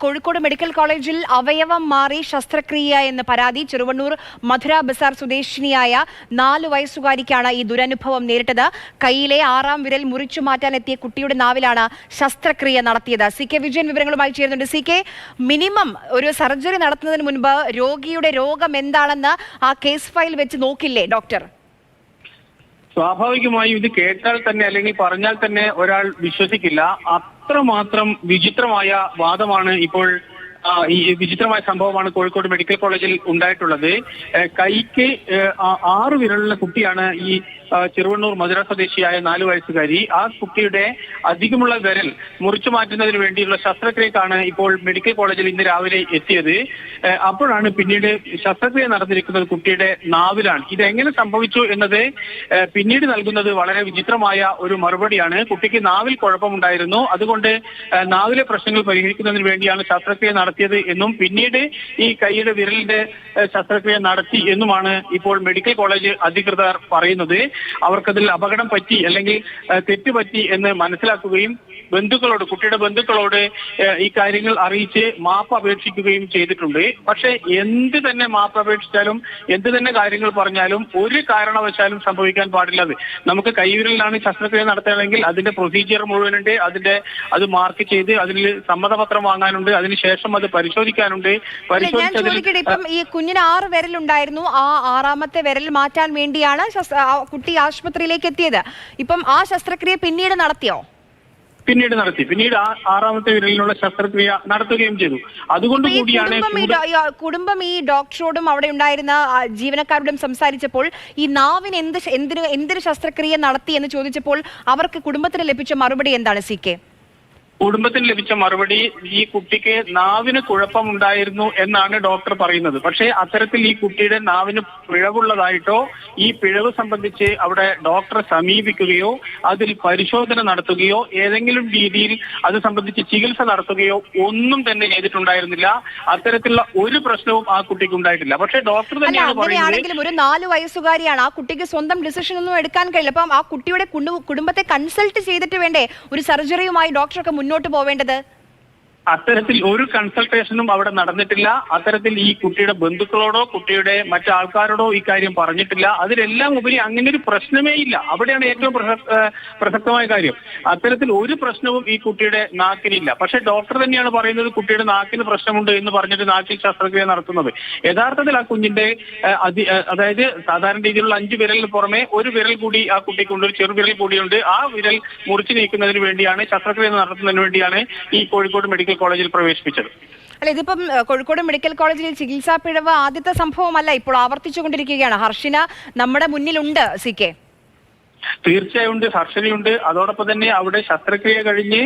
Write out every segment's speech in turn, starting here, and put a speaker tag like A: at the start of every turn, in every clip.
A: Kozhikode medical കോളേജിൽ അവയവം മാറി ശസ്ത്രക്രിയ എന്ന പരാതി. ചെറുവണ്ണൂർ മധുര ബസാർ സ്വദേശിനിയായ 4 വയസ്സുകാരിക്കാണ് ഈ ദുരനുഭവം നേരിട്ടത്. കൈയിലെ 6-ാം വിരൽ മുറിച്ചു മാറ്റാനെത്തിയ കുട്ടിയുടെ നാവിലാണ് ശസ്ത്രക്രിയ നടത്തിയത്. CK വിജയൻ വിവരങ്ങളുമായി ചേരുന്നുണ്ട്. CK, മിനിമം ഒരു സർജറി നടത്തുന്നതിന് മുൻപ് രോഗിയുടെ രോഗം എന്താണെന്ന് ആ കേസ് ഫയൽ വെച്ച് നോക്കില്ലേ ഡോക്ടർ?
B: സ്വാഭാവികമായും ഇത് കേട്ടാൽ തന്നെ അല്ലെങ്കിൽ പറഞ്ഞാൽ തന്നെ ഒരാൾ വിശ്വസിക്കില്ല. അത്രമാത്രം വിചിത്രമായ വാദമാണ് ഇപ്പോൾ ഈ വിചിത്രമായ സംഭവമാണ് കോഴിക്കോട് മെഡിക്കൽ കോളേജിൽ ഉണ്ടായിട്ടുള്ളത്. കൈക്ക് 6 വിരലുള്ള കുട്ടിയാണ് ഈ ചെറുവണ്ണൂർ മധുര സ്വദേശിയായ 4 വയസ്സുകാരി. ആ കുട്ടിയുടെ അധികമുള്ള വിരൽ മുറിച്ചു മാറ്റുന്നതിന് വേണ്ടിയുള്ള ശസ്ത്രക്രിയക്കാണ് ഇപ്പോൾ മെഡിക്കൽ കോളേജിൽ ഇന്ന് രാവിലെ എത്തിയത്. അപ്പോഴാണ് പിന്നീട് ശസ്ത്രക്രിയ നടന്നിരിക്കുന്നത് കുട്ടിയുടെ നാവിലാണ്. ഇതെങ്ങനെ സംഭവിച്ചു എന്നത് പിന്നീട് നൽകുന്നത് വളരെ വിചിത്രമായ ഒരു മറുപടിയാണ്. കുട്ടിക്ക് നാവിൽ കുഴപ്പമുണ്ടായിരുന്നു, അതുകൊണ്ട് നാവിലെ പ്രശ്നങ്ങൾ പരിഹരിക്കുന്നതിന് വേണ്ടിയാണ് ശസ്ത്രക്രിയ നടത്തിയത് എന്നും പിന്നീട് ഈ കൈയുടെ വിരലിന്റെ ശസ്ത്രക്രിയ നടത്തി എന്നുമാണ് ഇപ്പോൾ മെഡിക്കൽ കോളേജ് അധികൃതർ പറയുന്നത്. അവർക്കതിൽ അപകടം പറ്റി അല്ലെങ്കിൽ തെറ്റുപറ്റി എന്ന് മനസ്സിലാക്കുകയും കുട്ടിയുടെ ബന്ധുക്കളോട് ഈ കാര്യങ്ങൾ അറിയിച്ച് മാപ്പ് അപേക്ഷിക്കുകയും ചെയ്തിട്ടുണ്ട്. പക്ഷെ എന്ത് തന്നെ മാപ്പ് അപേക്ഷിച്ചാലും എന്ത് തന്നെ കാര്യങ്ങൾ പറഞ്ഞാലും ഒരു കാരണവശാലും സംഭവിക്കാൻ പാടില്ല. നമുക്ക് കൈവിരലിലാണ് ശസ്ത്രക്രിയ നടത്തുകയാണെങ്കിൽ അതിന്റെ പ്രൊസീജിയർ മുഴുവനുണ്ട്. അത് മാർക്ക് ചെയ്ത് അതിൽ സമ്മതപത്രം വാങ്ങാനുണ്ട്, അതിനുശേഷം അത് പരിശോധിക്കാനുണ്ട്.
A: ഇപ്പം ഈ കുഞ്ഞിന് 6 വിരലുണ്ടായിരുന്നു. ആ 6-ാമത്തെ വിരൽ മാറ്റാൻ വേണ്ടിയാണ് കുട്ടി ആശുപത്രിയിലേക്ക് എത്തിയത്. ഇപ്പം ആ ശസ്ത്രക്രിയ പിന്നീട് നടത്തിയോ?
B: പിന്നീട് 6-ാമത്തെ വിരലിനുള്ള ശസ്ത്രക്രിയ നടത്തുകയും ചെയ്തു. അതുകൊണ്ട് കൂടിയാണ്
A: കുടുംബം ഈ ഡോക്ടറോടും അവിടെ ഉണ്ടായിരുന്ന ജീവനക്കാരോടും സംസാരിച്ചപ്പോൾ ഈ നാവിന് എന്തൊരു ശസ്ത്രക്രിയ നടത്തി എന്ന് ചോദിച്ചപ്പോൾ അവർക്ക് കുടുംബത്തിന് ലഭിച്ച മറുപടി എന്താണ് CK?
B: കുടുംബത്തിന് ലഭിച്ച മറുപടി ഈ കുട്ടിക്ക് നാവിന് കുഴപ്പമുണ്ടായിരുന്നു എന്നാണ് ഡോക്ടർ പറയുന്നത്. പക്ഷേ അത്തരത്തിൽ ഈ കുട്ടിയുടെ നാവിന് പിഴവുള്ളതായിട്ടോ ഈ പിഴവ് സംബന്ധിച്ച് അവിടെ ഡോക്ടറെ സമീപിക്കുകയോ അതിൽ പരിശോധന നടത്തുകയോ ഏതെങ്കിലും രീതിയിൽ അത് സംബന്ധിച്ച് ചികിത്സ നടത്തുകയോ ഒന്നും തന്നെ ചെയ്തിട്ടുണ്ടായിരുന്നില്ല. അത്തരത്തിലുള്ള ഒരു പ്രശ്നവും ആ കുട്ടിക്ക് ഉണ്ടായിട്ടില്ല. പക്ഷേ ഡോക്ടർ തന്നെയാണ് പറയുന്നത്
A: ഒരു 4 വയസ്സുകാരിയാണ്, ആ കുട്ടിക്ക് സ്വന്തം ഡിസിഷൻ ഒന്നും എടുക്കാൻ കഴിയില്ല. അപ്പം ആ കുട്ടിയുടെ കുടുംബത്തെ കൺസൾട്ട് ചെയ്തിട്ട് വേണ്ടേ ഒരു സർജറിയുമായി ഡോക്ടർക്ക് മുന്നോട്ട് പോവേണ്ടത്?
B: അത്തരത്തിൽ ഒരു കൺസൾട്ടേഷനും അവിടെ നടന്നിട്ടില്ല. അത്തരത്തിൽ ഈ കുട്ടിയുടെ ബന്ധുക്കളോടോ കുട്ടിയുടെ മറ്റാൾക്കാരോടോ ഈ കാര്യം പറഞ്ഞിട്ടില്ല. അതിലെല്ലാം ഉപരി അങ്ങനെ ഒരു പ്രശ്നമേ ഇല്ല. അവിടെയാണ് ഏറ്റവും പ്രസക്തമായ കാര്യം. അത്തരത്തിൽ ഒരു പ്രശ്നവും ഈ കുട്ടിയുടെ നാക്കിനില്ല. പക്ഷെ ഡോക്ടർ തന്നെയാണ് പറയുന്നത് കുട്ടിയുടെ നാക്കിന് പ്രശ്നമുണ്ട് എന്ന് പറഞ്ഞിട്ട് നാക്കിൽ ശസ്ത്രക്രിയ നടത്തുന്നത്. യഥാർത്ഥത്തിൽ ആ കുഞ്ഞിന്റെ അതായത് സാധാരണ രീതിയിലുള്ള 5 വിരലിന് പുറമെ ഒരു വിരൽ കൂടി ആ കുട്ടിക്കുണ്ട്, ഒരു ചെറുവിരൽ കൂടിയുണ്ട്. ആ വിരൽ മുറിച്ചു നീക്കുന്നതിന് വേണ്ടിയാണ്, ശസ്ത്രക്രിയ നടത്തുന്നതിന് വേണ്ടിയാണ് ഈ കോഴിക്കോട് മെഡിക്കൽ കോളേജിൽ പ്രവേശിപ്പിച്ചത്.
A: അല്ല, ഇതിപ്പം കോഴിക്കോട് മെഡിക്കൽ കോളേജിൽ ചികിത്സാ പിഴവ് ആദ്യത്തെ സംഭവമല്ല, ഇപ്പോൾ ആവർത്തിച്ചുകൊണ്ടിരിക്കുകയാണ്. ഹർഷിന നമ്മുടെ മുന്നിലുണ്ട് CK.
B: തീർച്ചയായും ഉണ്ട്, ഹർഷനയുണ്ട്. അതോടൊപ്പം തന്നെ അവിടെ ശസ്ത്രക്രിയ കഴിഞ്ഞ്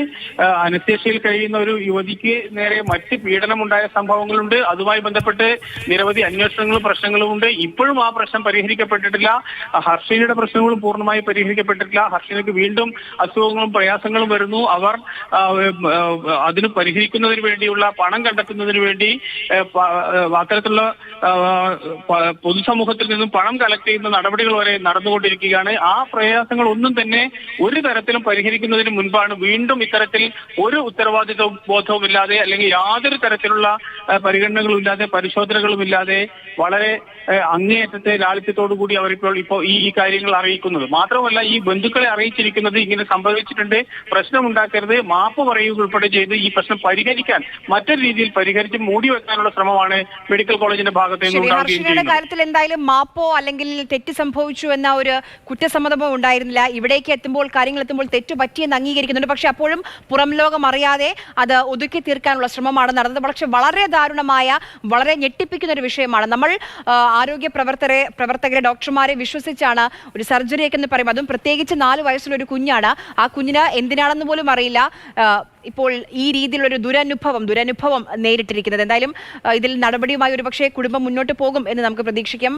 B: അനസ്തേഷ്യയിൽ കഴിയുന്ന ഒരു യുവതിക്ക് നേരെ മറ്റ് പീഡനമുണ്ടായ സംഭവങ്ങളുണ്ട്. അതുമായി ബന്ധപ്പെട്ട് നിരവധി അന്വേഷണങ്ങളും പ്രശ്നങ്ങളും ഉണ്ട്. ഇപ്പോഴും ആ പ്രശ്നം പരിഹരിക്കപ്പെട്ടിട്ടില്ല. ഹർഷനയുടെ പ്രശ്നങ്ങളും പൂർണ്ണമായി പരിഹരിക്കപ്പെട്ടിട്ടില്ല. ഹർഷനയ്ക്ക് വീണ്ടും അസുഖങ്ങളും പ്രയാസങ്ങളും വരുന്നു. അവർ അതിന് പരിഹരിക്കുന്നതിന് വേണ്ടിയുള്ള പണം കണ്ടെത്തുന്നതിന് വേണ്ടി അത്തരത്തിലുള്ള പൊതുസമൂഹത്തിൽ നിന്നും പണം കളക്ട് ചെയ്യുന്ന നടപടികൾ വരെ നടന്നുകൊണ്ടിരിക്കുകയാണ്. ആ പ്രയാസങ്ങൾ ഒന്നും തന്നെ ഒരു തരത്തിലും പരിഹരിക്കുന്നതിന് മുൻപാണ് വീണ്ടും ഇത്തരത്തിൽ ഒരു ഉത്തരവാദിത്വ ബോധവും ഇല്ലാതെ അല്ലെങ്കിൽ യാതൊരു തരത്തിലുള്ള പരിഗണനകളും ഇല്ലാതെ പരിശോധനകളും ഇല്ലാതെ വളരെ അങ്ങേയറ്റത്തെ ലാളിത്യത്തോടു കൂടി ഇപ്പോൾ ഈ കാര്യങ്ങൾ അറിയിക്കുന്നത്. മാത്രമല്ല ഈ ബന്ധുക്കളെ അറിയിച്ചിരിക്കുന്നത് ഇങ്ങനെ സംഭവിച്ചിട്ടുണ്ട്, പ്രശ്നമുണ്ടാക്കരുത്, മാപ്പ് പറയുക ഉൾപ്പെടെ ചെയ്ത് ഈ പ്രശ്നം പരിഹരിക്കാൻ മറ്റൊരു രീതിയിൽ പരിഹരിച്ച് മൂടി വെക്കാനുള്ള ശ്രമമാണ് മെഡിക്കൽ കോളേജിന്റെ ഭാഗത്ത് നിന്ന് ഉണ്ടാവുകയും
A: കാര്യത്തിൽ എന്തായാലും മാപ്പോ അല്ലെങ്കിൽ തെറ്റ് സംഭവിച്ചു എന്ന ഒരു കുറ്റസമ്മതമോ ഉണ്ടായിരുന്നില്ല. ഇവിടേക്ക് കാര്യങ്ങൾ എത്തുമ്പോൾ തെറ്റു പറ്റിയെന്ന് അംഗീകരിക്കുന്നുണ്ട്. പക്ഷെ അപ്പോഴും പുറം ലോകം അറിയാതെ അത് ഒതുക്കി തീർക്കാനുള്ള ശ്രമമാണ് നടന്നത്. പക്ഷെ വളരെ ദാരുണമായ, വളരെ ഞെട്ടിപ്പിക്കുന്ന ഒരു വിഷയമാണ്. നമ്മൾ ആരോഗ്യ പ്രവർത്തകരെ ഡോക്ടർമാരെ വിശ്വസിച്ചാണ് ഒരു സർജറിയൊക്കെ എന്ന് പറയും. അതും പ്രത്യേകിച്ച് 4 വയസ്സുള്ള ഒരു കുഞ്ഞാണ്. ആ കുഞ്ഞിന് എന്തിനാണെന്ന് പോലും അറിയില്ല ഇപ്പോൾ ഈ രീതിയിലൊരു ദുരനുഭവം നേരിട്ടിരിക്കുന്നത്. എന്തായാലും ഇതിൽ നടപടിയുമായി ഒരുപക്ഷെ കുടുംബം മുന്നോട്ട് പോകും എന്ന് നമുക്ക് പ്രതീക്ഷിക്കാം.